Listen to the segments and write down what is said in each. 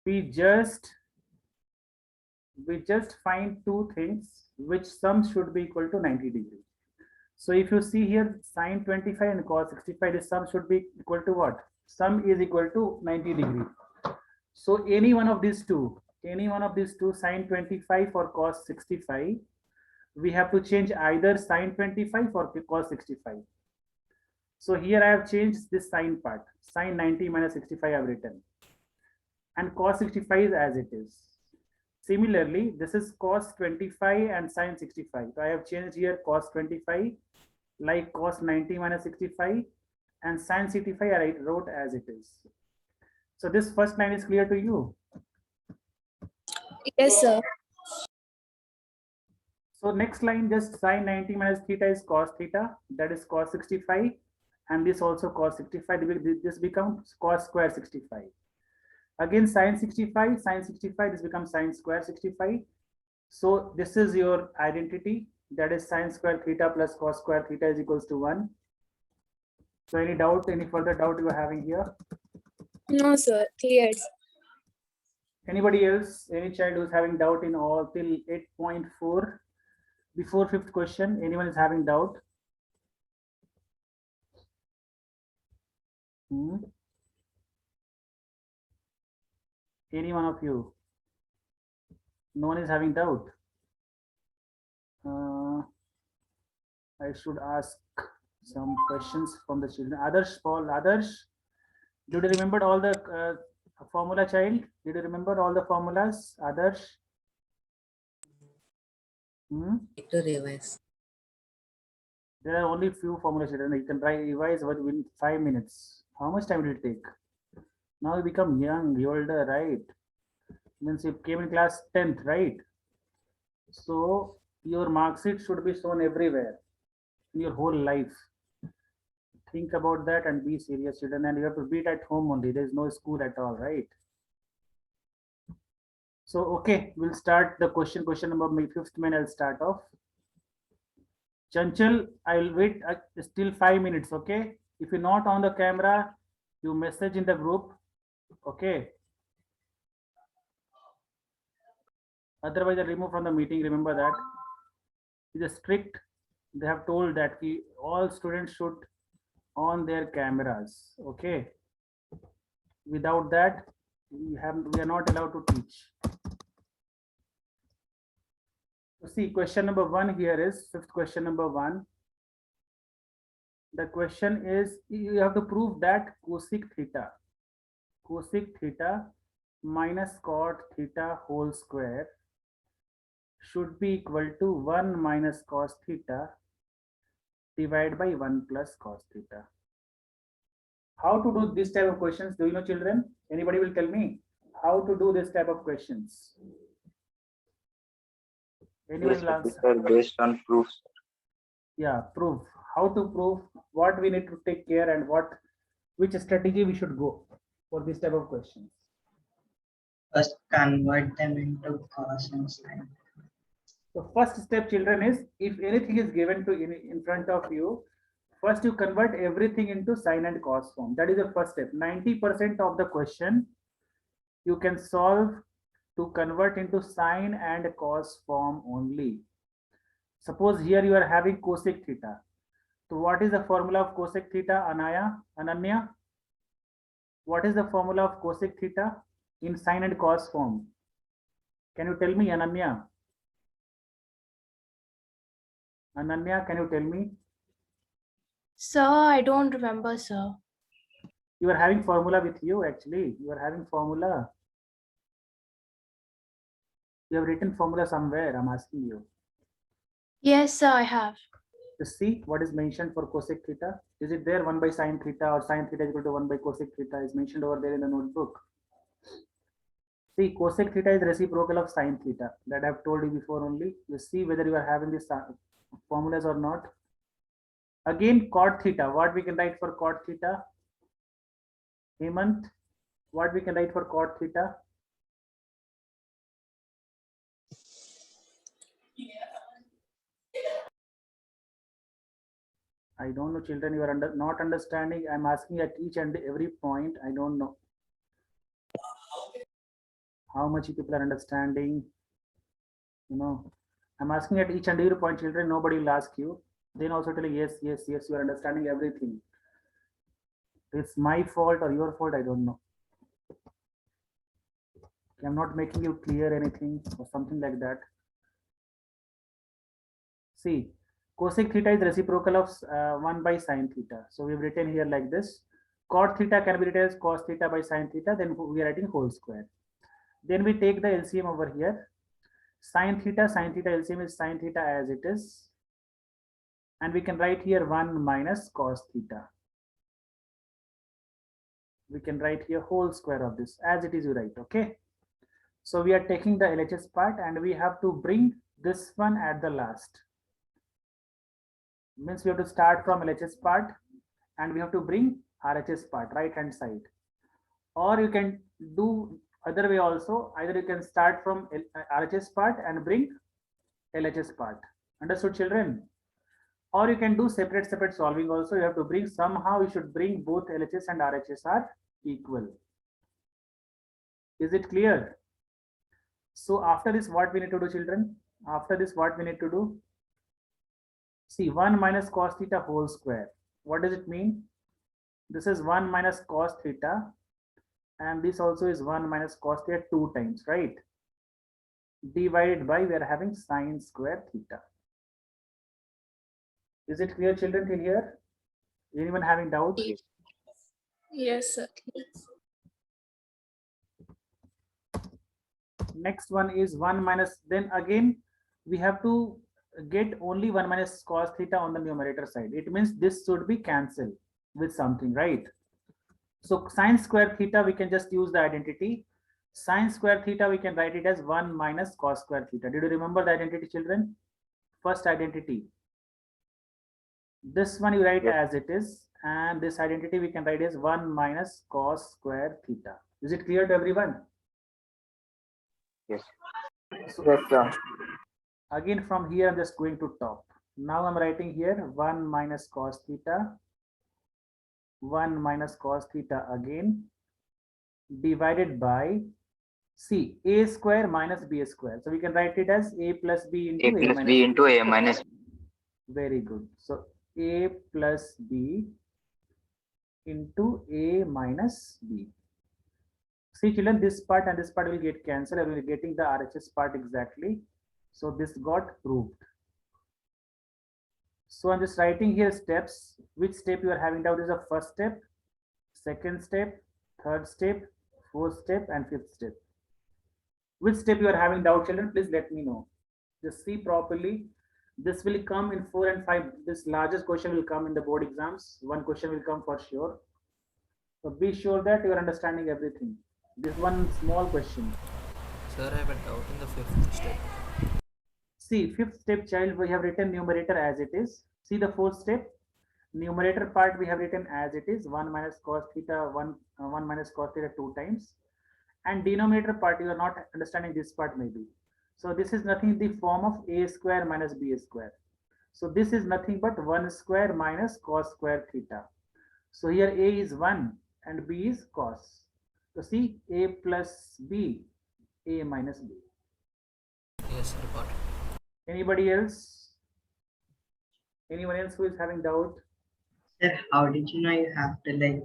we just find two things which sum should be equal to 90 degrees. So if you see here, sine 25 and cos 65, the sum should be equal to what? Sum is equal to 90 degree. So any one of these two, sine 25 or cos 65, we have to change either sine 25 or cos 65. So here I have changed this sine part, sine 90 minus 65 I have written, and cos 65 is as it is. Similarly, this is cos 25 and sine 65. So I have changed here cos 25 like cos 90 minus 65, and sine 65 I wrote as it is. So this first line is clear to you? Yes, sir. So next line, just sine 90 minus theta is cos theta, that is cos 65, and this also cos 65. This becomes cos square 65. Again sine 65, this becomes sine square 65. So this is your identity, that is sine square theta plus cos square theta is equals to 1. So any doubt, any further doubt you are having here? No, sir. Clear. Anybody else, any child who's having doubt in all till 8.4 before 5th question? Anyone is having doubt? Any one of you? No one is having doubt. I should ask some questions from the children. Others, Paul, others, did you remember all the formula, child? Did you remember all the formulas? Others? To revise. There are only few formulas, children. You can try revise within 5 minutes. How much time will it take? Now you become young, you older, right? Means you came in class 10th, right? So your mark sheet should be shown everywhere in your whole life. Think about that and be serious, children. And you have to be at home only. There is no school at all, right? So okay, we'll start the question. Question number 5th main. I'll start off. Chanchal, I will wait still 5 minutes. Okay. If you're not on the camera, you message in the group. Okay. Otherwise, I'll remove from the meeting. Remember that. It is strict. They have told that all students should on their cameras. Okay. Without that, we are not allowed to teach. So see, question number 1 here is 5th question number 1. The question is, you have to prove that cosec theta minus cot theta whole square should be equal to 1 minus cos theta divided by 1 plus cos theta. How to do this type of questions? Do you know, children? Anybody will tell me how to do this type of questions? Anyone will answer? Based on proofs. Yeah, proof. How to prove, what we need to take care, and which strategy we should go for this type of questions. First, convert them into cos and sine. So first step, children, is if anything is given to in front of you, first you convert everything into sine and cos form. That is the first step. 90% of the question you can solve to convert into sine and cos form only. Suppose here you are having cosec theta. So what is the formula of cosec theta, Ananya? What is the formula of cosec theta in sine and cos form? Can you tell me, Ananya? Ananya, can you tell me? Sir, I don't remember, sir. You are having formula with you, actually. You are having formula. You have written formula somewhere, I'm asking you. Yes, sir, I have. Just see what is mentioned for cosec theta. Is it there? 1 by sine theta or sine theta is equal to 1 by cosec theta is mentioned over there in the notebook. See, cosec theta is reciprocal of sine theta. That I have told you before only. You see whether you are having these formulas or not. Again, cot theta. What we can write for cot theta? Hemant, what we can write for cot theta? I don't know, children, you are not understanding. I'm asking at each and every point. I don't know. How much you people are understanding? You know, I'm asking at each and every point, children. Nobody will ask you. Then also tell you, yes, yes, yes, you are understanding everything. It's my fault or your fault, I don't know. I'm not making you clear anything or something like that. See, cosec theta is reciprocal of 1 by sine theta. So we've written here like this. Cot theta can be written as cos theta by sine theta. Then we are writing whole square. Then we take the LCM over here. Sine theta LCM is sine theta as it is. And we can write here 1 minus cos theta. We can write here whole square of this as it is, you write, okay? So we are taking the LHS part and we have to bring this one at the last. Means we have to start from LHS part and we have to bring RHS part, right hand side. Or you can do other way also. Either you can start from RHS part and bring LHS part. Understood, children? Or you can do separate solving also. You have to bring, somehow you should bring both LHS and RHS are equal. Is it clear? So after this, what we need to do, children? After this, what we need to do? See, 1 minus cos theta whole square. What does it mean? This is 1 minus cos theta. And this also is 1 minus cos theta 2 times, right? Divided by, we are having sine square theta. Is it clear, children, till here? Anyone having doubts? Yes, sir. Next one is 1 minus, then again, we have to get only 1 minus cos theta on the numerator side. It means this should be cancelled with something, right? So sine square theta, we can just use the identity. Sine square theta, we can write it as 1 minus cos square theta. Did you remember the identity, children? First identity. This one you write as it is, and this identity we can write as 1 minus cos square theta. Is it clear to everyone? Yes. So, Yes, sir. again from here I'm just going to top. Now I'm writing here 1 minus cos theta, 1 minus cos theta again, divided by, see, a square minus b square. So we can write it as a plus b into A a plus minus B into A minus. Very good. So a plus b into a minus b. See, children, this part and this part will get cancelled. I will be getting the RHS part exactly. So this got proved. So I'm just writing here steps. Which step you are having doubt is the first step, second step, third step, fourth step, and fifth step. Which step you are having doubt, children? Please let me know. Just see properly. This will come in 4 and 5. This largest question will come in the board exams. One question will come for sure. So be sure that you are understanding everything. This one small question. Sir, I have a doubt in the fifth step. See, fifth step, child, we have written numerator as it is. See the fourth step. Numerator part we have written as it is, 1 minus cos theta 1 minus cos theta 2 times. And denominator part, you are not understanding this part maybe. So this is nothing in the form of a square minus b square. So this is nothing but 1 square minus cos square theta. So here a is 1 and b is cos. So see, a plus b, a minus b. Yes, sir, got it. Anybody else? Anyone else who is having doubt? Sir, how did you know you have to like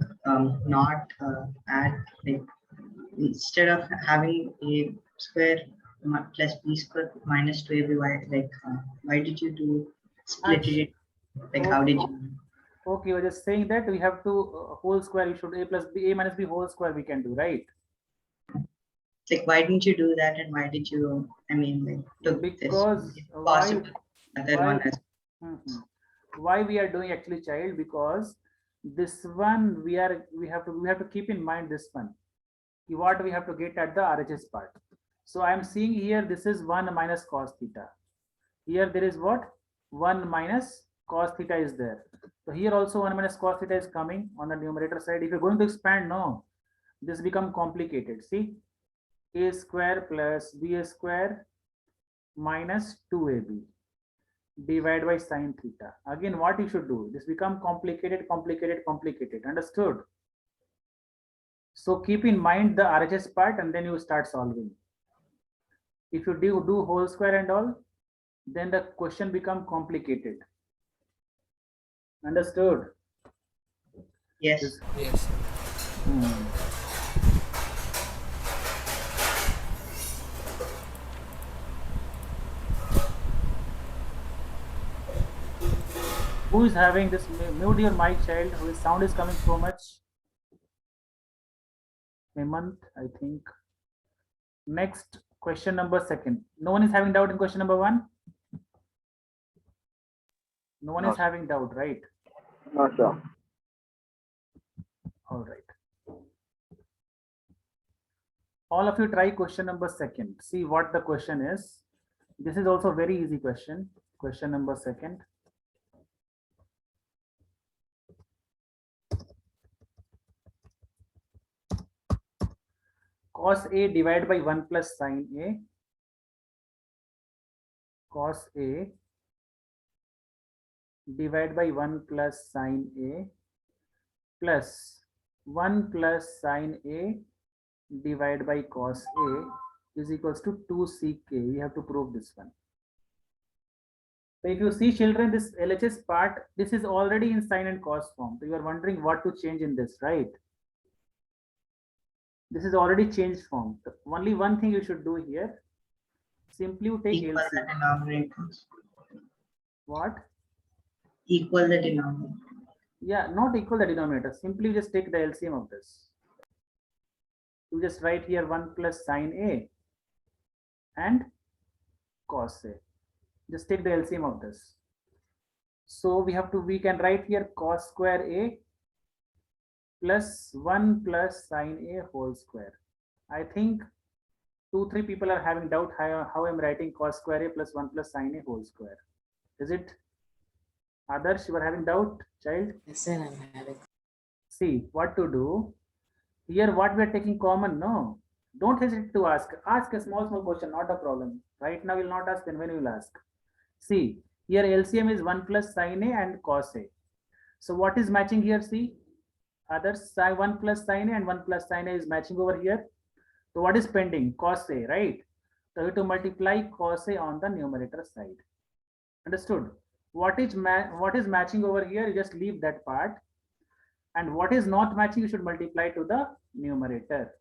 not add, like instead of having a square plus b square minus 2ab, like why did you do split it? Like how did you? Okay, we're just saying that we have to whole square. We should a plus b, a minus b whole square we can do, right? Like why didn't you do that, and why did you? I mean, like took Because this why? possible other one as Why we are doing actually, child? Because this one we have to keep in mind this one. What we have to get at the RHS part. So I am seeing here this is 1 minus cos theta. Here there is what? 1 minus cos theta is there. So here also 1 minus cos theta is coming on the numerator side. If you're going to expand, no, this become complicated. See, a square plus b square minus 2ab divided by sine theta. Again, what you should do? This become complicated. Understood? So keep in mind the RHS part and then you start solving. If you do whole square and all, then the question become complicated. Understood? Yes. Yes, sir. Who is having this? Mute your mic, child. Whose sound is coming so much? Hemant, I think. Next question number second. No one is having doubt in question number 1. No one is having doubt, right? No, sir. All right. All of you try question number second. See what the question is. This is also very easy question. Question number second. Cos A divided by 1 plus sin A. Cos A divided by 1 plus sin A plus 1 plus sin A divided by cos A is equals to 2 sec A. We have to prove this one. So if you see, children, this LHS part, this is already in sin and cos form. So you are wondering what to change in this, right? This is already changed form. The only one thing you should do here, simply you take Equal the LCM. denominators. What? Equal the denominator. Yeah, not equal the denominator. Simply just take the LCM of this. You just write here 1 plus sin A and cos A. Just take the LCM of this. So we can write here cos square A plus 1 plus sin A whole square. I think 2-3 people are having doubt how I'm writing cos square A plus 1 plus sin A whole square. Is it? Others, you are having doubt, child? Yes, sir, I'm having. See what to do. Here what we are taking common, no? Don't hesitate to ask. Ask a small question, not a problem. Right now you'll not ask, then when you will ask. See, here LCM is 1 plus sin A and cos A. So what is matching here? See, others, 1 plus sin A and 1 plus sin A is matching over here. So what is pending? Cos A, right? So you have to multiply cos A on the numerator side. Understood? What is matching over here? You just leave that part. And what is not matching, you should multiply to the numerator.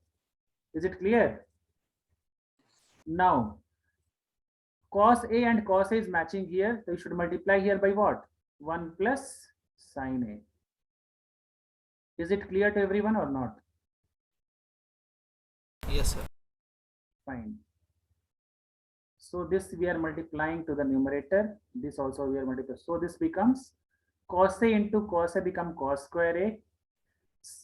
Is it clear? Now, cos A and cos A is matching here. So you should multiply here by what? 1 plus sin A. Is it clear to everyone or not? Yes, sir. Fine. So this we are multiplying to the numerator. This also we are multiplying. So this becomes cos A into cos A become cos square A.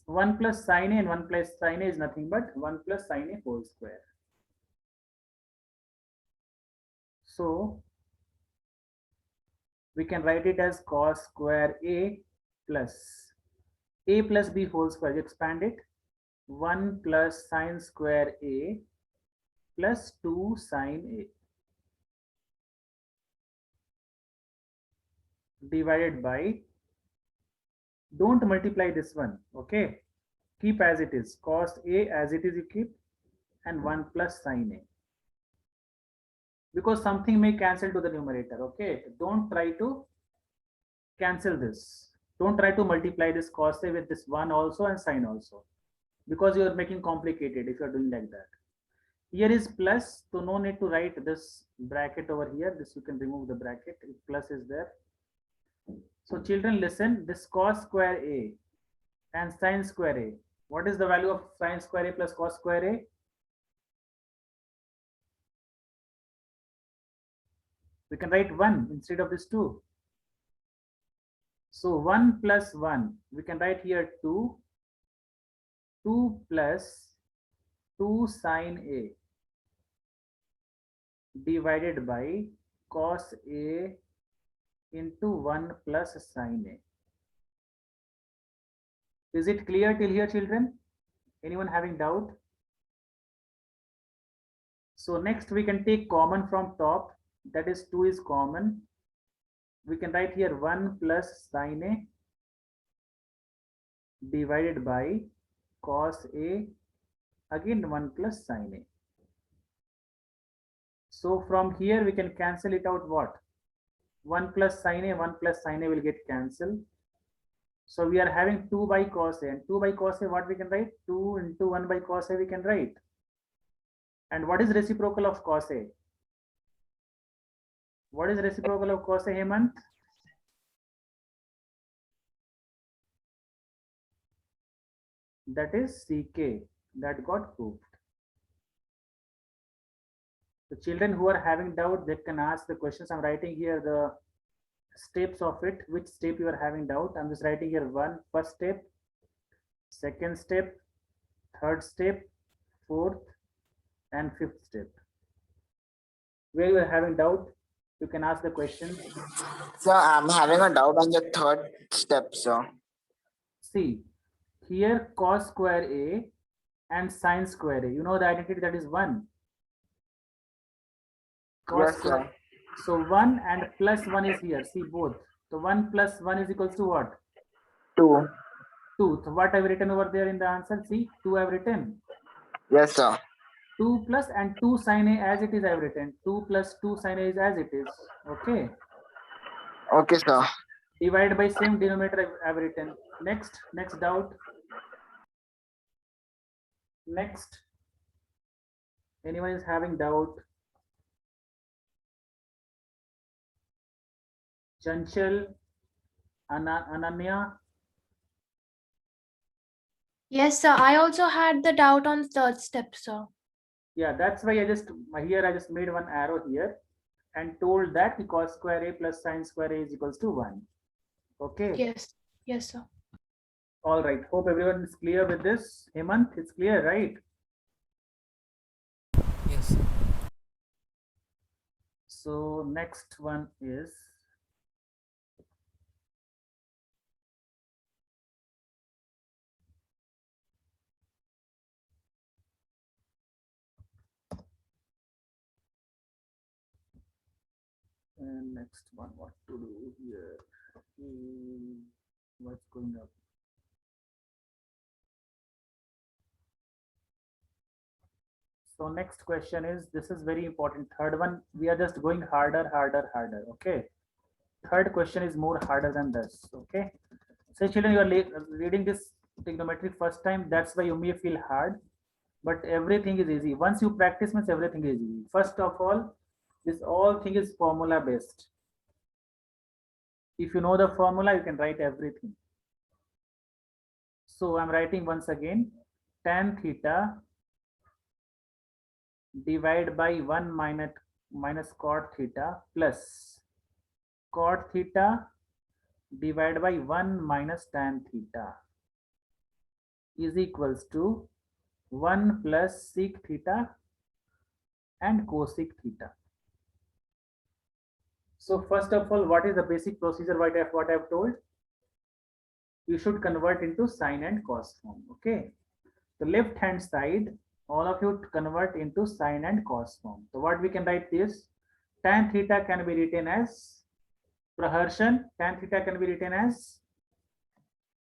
1 plus sin A and 1 plus sin A is nothing but 1 plus sin A whole square. So we can write it as cos square A plus B whole square. Expand it. 1 plus sin square A plus 2 sin A divided by, don't multiply this one, okay? Keep as it is. Cos A as it is you keep, and 1 plus sin A. Because something may cancel to the numerator, okay? Don't try to cancel this. Don't try to multiply this cos A with this 1 also and sin also. Because you are making complicated if you are doing like that. Here is plus, so no need to write this bracket over here. This you can remove the bracket if plus is there. So children, listen, this cos square A and sin square A. What is the value of sin square A plus cos square A? We can write 1 instead of this 2. So 1 plus 1, we can write here 2. 2 plus 2 sin A divided by cos A into 1 plus sin A. Is it clear till here, children? Anyone having doubt? So next we can take common from top, that is 2 is common. We can write here 1 plus sin A divided by cos A, again 1 plus sin A. So from here we can cancel it out what? 1 plus sine A, 1 plus sine A will get cancelled. So we are having 2 by cos A, and 2 by cos A, what we can write? 2 into 1 by cos A we can write. And what is reciprocal of cos A? What is reciprocal of cos A, Hemant? That is CK. That got proved. The children who are having doubt, they can ask the questions. I'm writing here the steps of it. Which step you are having doubt? I'm just writing here first step, second step, third step, fourth, and fifth step. Where you are having doubt, you can ask the question. Sir, I'm having a doubt on the third step, sir. See, here cos square A and sine square A. You know the identity, that is 1. Yes, sir. So 1 and plus 1 is here. See both. So 1 plus 1 is equals to what? 2. 2. So what I've written over there in the answer? See, 2 I've written. Yes, sir. 2 plus and 2 sine A as it is I've written. 2 plus 2 sine A is as it is. Okay. Okay, sir. Divide by same denominator I've written. Next doubt. Next. Anyone is having doubt? Chanchal, Ananya. Yes, sir. I also had the doubt on third step, sir. Yeah, that's why I just made one arrow here and told that the cos square A plus sine square A is equals to 1. Okay. Yes. Yes, sir. All right. Hope everyone is clear with this. Hemant, it's clear, right? Yes. So next one is and next one, what to do here? What's going up? So next question is, this is very important. Third one, we are just going harder. Okay. Third question is more harder than this. Okay. So children, you are reading this trigonometry first time. That's why you may feel hard, but everything is easy. Once you practice, means everything is easy. First of all, this all thing is formula based. If you know the formula, you can write everything. So I'm writing once again, tan theta divide by 1 minus cot theta plus cot theta divide by 1 minus tan theta is equals to 1 plus sec theta and cosec theta. So first of all, what is the basic procedure? What I've told? You should convert into sine and cos form. Okay. The left hand side, all of you convert into sine and cos form. So what we can write is tan theta can be written as Praharshan. Tan theta can be written as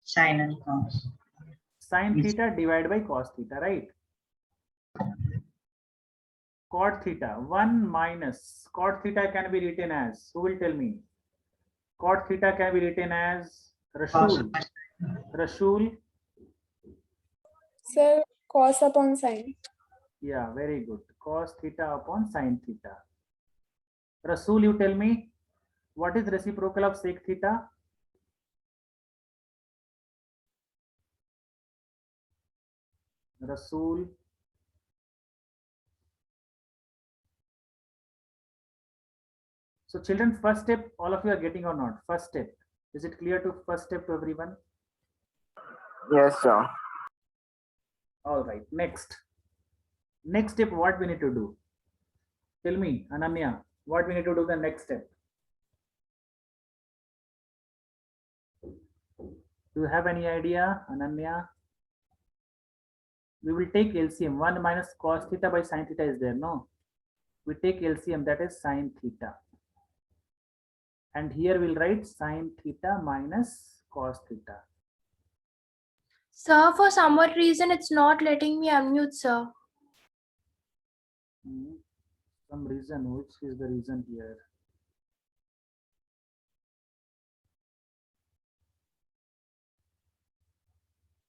Sine and cos. sine Yes. theta divided by cos theta, right? Cot theta 1 minus cot theta can be written as, who will tell me? Cot theta can be written as Rashul. Rashul. Sir, cos upon sine. Yeah, very good. Cos theta upon sine theta. Rasul, you tell me, what is reciprocal of sec theta? Rasul. So children, first step, all of you are getting or not? First step. Is it clear to first step to everyone? Yes, sir. All right, next. Next step, what we need to do? Tell me, Ananya, what we need to do the next step? Do you have any idea, Ananya? We will take LCM. 1 minus cos theta by sin theta is there, no? We take LCM, that is sin theta. And here we'll write sin theta minus cos theta. Sir, for some odd reason, it's not letting me unmute, sir. some reason. Which is the reason here?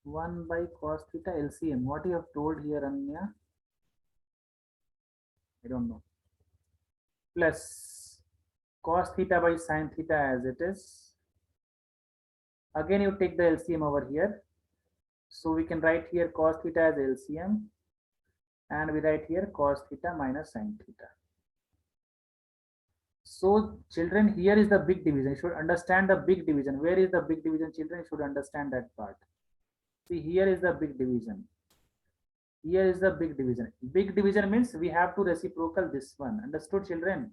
One by cos theta LCM. What you have told here, Anya? I don't know. Plus cos theta by sin theta as it is. Again, you take the LCM over here. So we can write here cos theta as LCM. And we write here cos theta minus sin theta. So children, here is the big division. You should understand the big division. Where is the big division? Children should understand that part. See, here is the big division. Here is the big division. Big division means we have to reciprocal this one. Understood, children?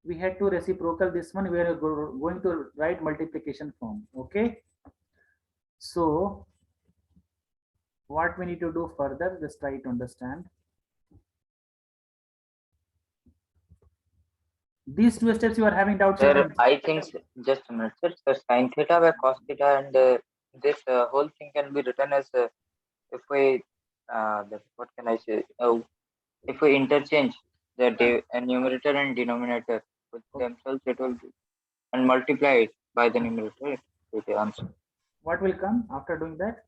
We had to reciprocal this one. We are going to write multiplication form. Okay. So what we need to do further? Just try to understand. These two steps you are having doubts. Sir, I think just a minute, sir. So sin theta by cos theta, and this whole thing can be written as if we what can I say? If we interchange the numerator and denominator with themselves, it will be, and multiply it by the numerator with the answer. What will come after doing that?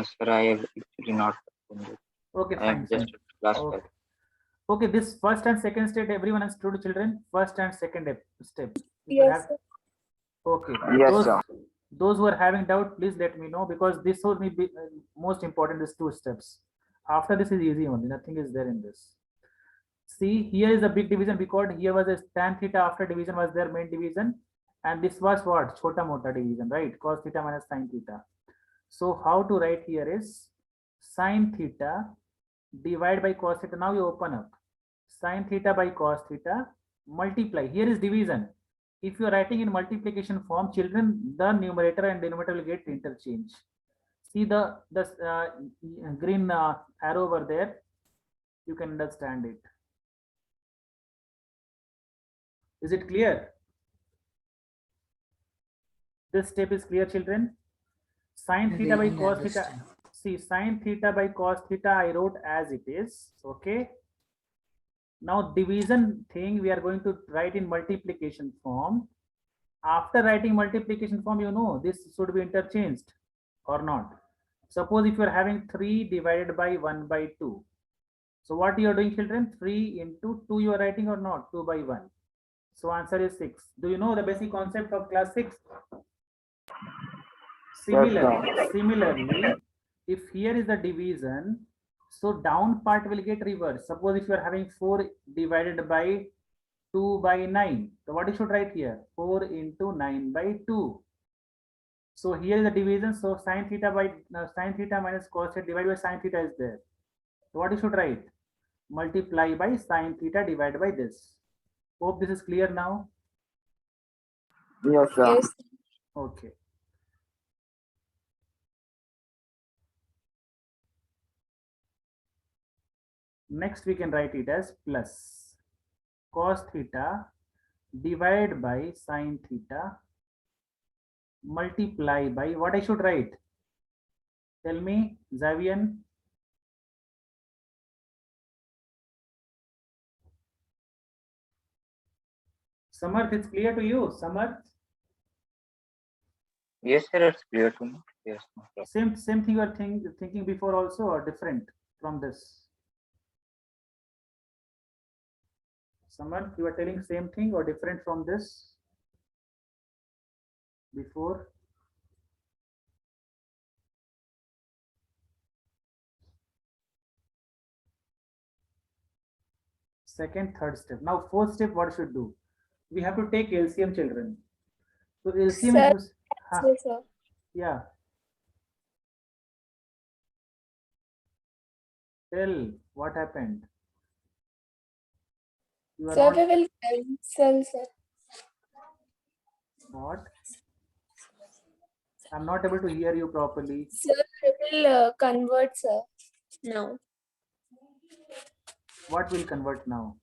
Sir, I have actually not done it. Okay, I fine. am just last Okay. step. Okay, this first and second step, everyone understood, children? First and second step. You Yes, have- sir. Okay. Yes, those, sir. those who are having doubt, please let me know, because this would be most important, these two steps. After this is easy only, nothing is there in this. See, here is a big division because here was a tan theta after division was their main division. And this was what? Chota mota division, right? Cos theta minus sin theta. So how to write here is sin theta divide by cos theta. Now you open up. Sin theta by cos theta multiply. Here is division. If you are writing in multiplication form, children, the numerator and denominator will get interchange. See the green arrow over there. You can understand it. Is it clear? This step is clear, children. Sin theta by cos theta. See, sin theta by cos theta I wrote as it is. Okay. Now division thing we are going to write in multiplication form. After writing multiplication form, you know this should be interchanged or not. Suppose if you are having 3 divided by 1 by 2. So what you are doing, children? 3 into 2 you are writing or not? 2 by 1. So answer is 6. Do you know the basic concept of class 6? Similarly, if here is the division, so down part will get reversed. Suppose if you are having 4 divided by 2 by 9. So what you should write here? 4 into 9 by 2. So here is the division. So sin theta by sin theta minus cos theta divided by sin theta is there. So what you should write? Multiply by sin theta divided by this. Hope this is clear now. Yes, sir. Yes. Okay. Next we can write it as plus cos theta divided by sin theta multiply by what I should write? Tell me, Xavier. Samarth, it's clear to you, Samarth? Yes, sir, it's clear to me. Yes. No problem. Same thing you are thinking before also, or different from this? Samarth, you are telling same thing or different from this before? Second, third step. Now fourth step, what should do? We have to take LCM, children. So LCM Sir, is, Yes, sir. yeah. Tell what happened. You are Sir, not we will cancel, sir. what? I'm not able to hear you properly. Sir, we will convert, sir. Now. What will convert now?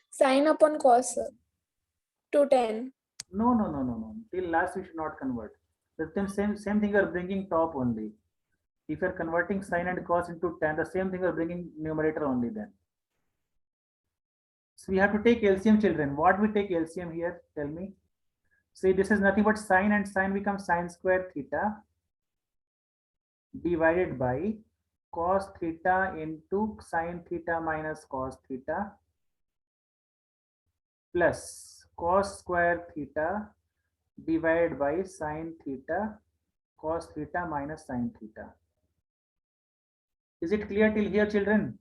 Sin upon cos, sir. To 10. No. Till last we should not convert. The same thing you are bringing top only. If you're converting sine and cos into tan, the same thing you're bringing numerator only then. So we have to take LCM, children. What we take LCM here? Tell me. See, this is nothing but sine, and sine becomes sine square theta divided by cos theta into sine theta minus cos theta plus cos square theta divided by sine theta cos theta minus sine theta. Is it clear till here, children?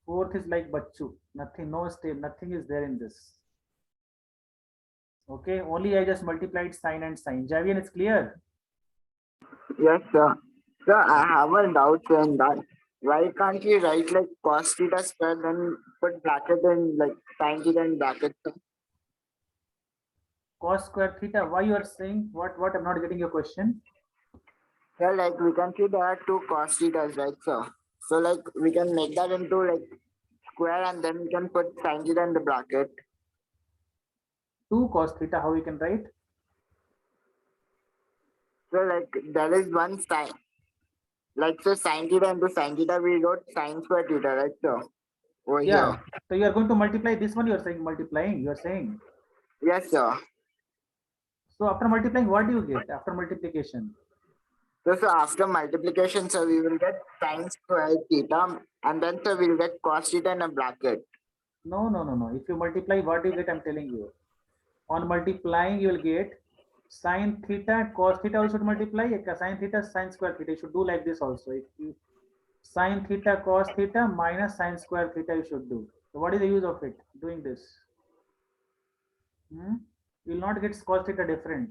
Fourth is like Bachu. Nothing, no step, nothing is there in this. Okay, only I just multiplied sine and sine. Javian, it's clear? Yes, sir. Sir, I have a doubt in that. Why can't we write like cos theta square, then put bracket in like sin theta in bracket? Sir? Cos square theta. Why you are saying what? What? I'm not getting your question. Yeah, like we can see there are two cos thetas, right, sir? So like we can make that into like square, and then we can put sin theta in the bracket. 2 cos theta. How we can write? So like there is one sin. Like so sin theta into sin theta, we wrote sin square theta, right, sir? Over Yeah. here. So you are going to multiply this one. You are saying multiplying. You are saying. Yes, sir. So after multiplying, what do you get after multiplication? So after multiplication, so we will get sin square theta, and then so we'll get cos theta in a bracket. No, no, no, no. If you multiply, what do you get? I'm telling you. On multiplying, you will get sine theta, cos theta also should multiply. Sine theta, sine square theta. You should do like this also. If you sine theta, cos theta minus sine square theta, you should do. So what is the use of it? Doing this. You will not get cos theta different.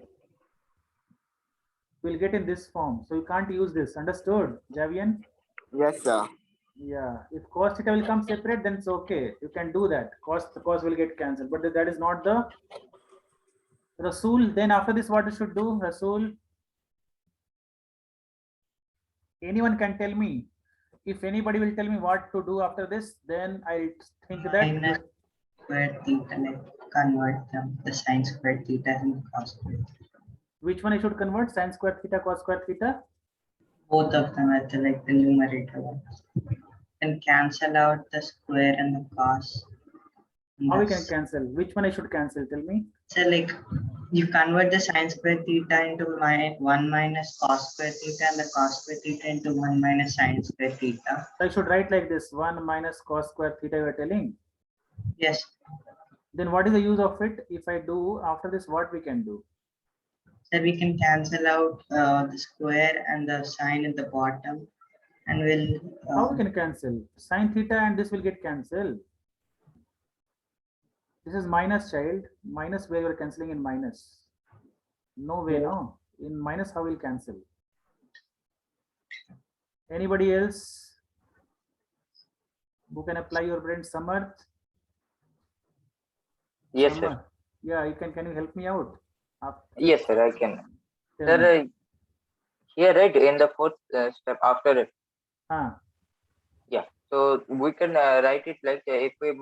We'll get in this form. So you can't use this. Understood, Javian? Yes, sir. Yeah. If cos theta will come separate, then it's okay. You can do that. The cos will get cancelled. But that is not the Rasul. Then after this, what you should do, Rasul? Anyone can tell me. If anybody will tell me what to do after this, then I think Minus that square theta, like convert them, the sine square theta and cos square theta. which one I should convert? Sine square theta, cos square theta? Both of them at the like the numerator ones. And cancel out the square and the cos. And How we can that's- cancel? Which one I should cancel? Tell me. So like you convert the sine square theta into 1 minus cos square theta and the cos square theta into 1 minus sine square theta. So I should write like this: 1 minus cos square theta. You are telling. Yes. Then what is the use of it? If I do after this, what we can do? So we can cancel out the square and the sine at the bottom, and we'll How we can cancel? Sine theta and this will get cancelled. This is minus, child. Minus where you are cancelling in minus. No way, no. In minus, how will cancel? Anybody else who can apply your brain? Samarth? Yes, sir. Samarth? Yeah, you can. Can you help me out? Yes, sir, I can. Tell Sir, me. here, right, in the fourth step after it. Ah, Yeah. So we can write it like if we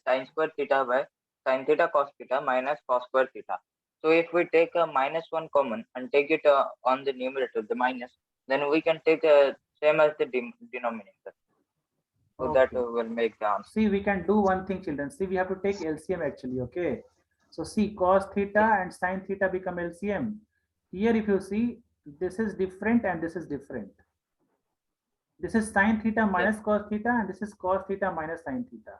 sine square theta by sine theta cos theta minus cos square theta. So if we take a minus 1 common and take it on the numerator, the minus, then we can take same as the denominator. So that okay. will make the answer. See, we can do one thing, children. See, we have to take LCM actually, okay? So see, cos theta and sine theta become LCM. Here, if you see, this is different and this is different. This is sine theta minus cos theta, and this is cos theta minus sine theta.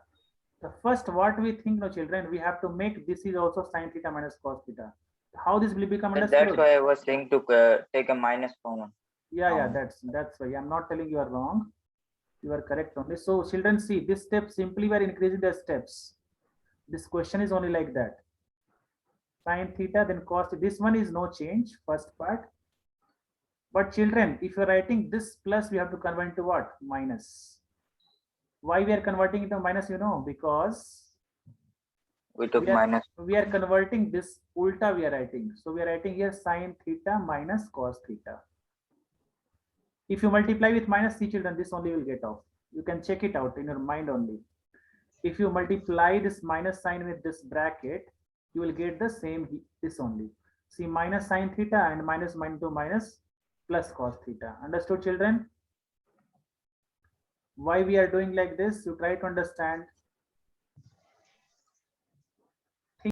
The first, what we think, no, children, we have to make this is also sine theta minus cos theta. How this will become And understood? that's why I was saying to take a minus common. Yeah, that's why. I'm not telling you are wrong. You are correct only. So children, see this step, simply we are increasing the steps. This question is only like that. Sine theta, then cos. This one is no change, first part. But children, if you are writing this plus, we have to convert to what? Minus. Why we are converting it to minus, you know? Because We took we are, minus. we are converting this ulta we are writing. So we are writing here sine theta minus cos theta. If you multiply with minus, see children, this only will get off. You can check it out in your mind only. If you multiply this minus sign with this bracket, you will get the same, this only. See, minus sine theta and minus into minus plus cos theta. Understood, children? Why we are doing like this? You try to understand.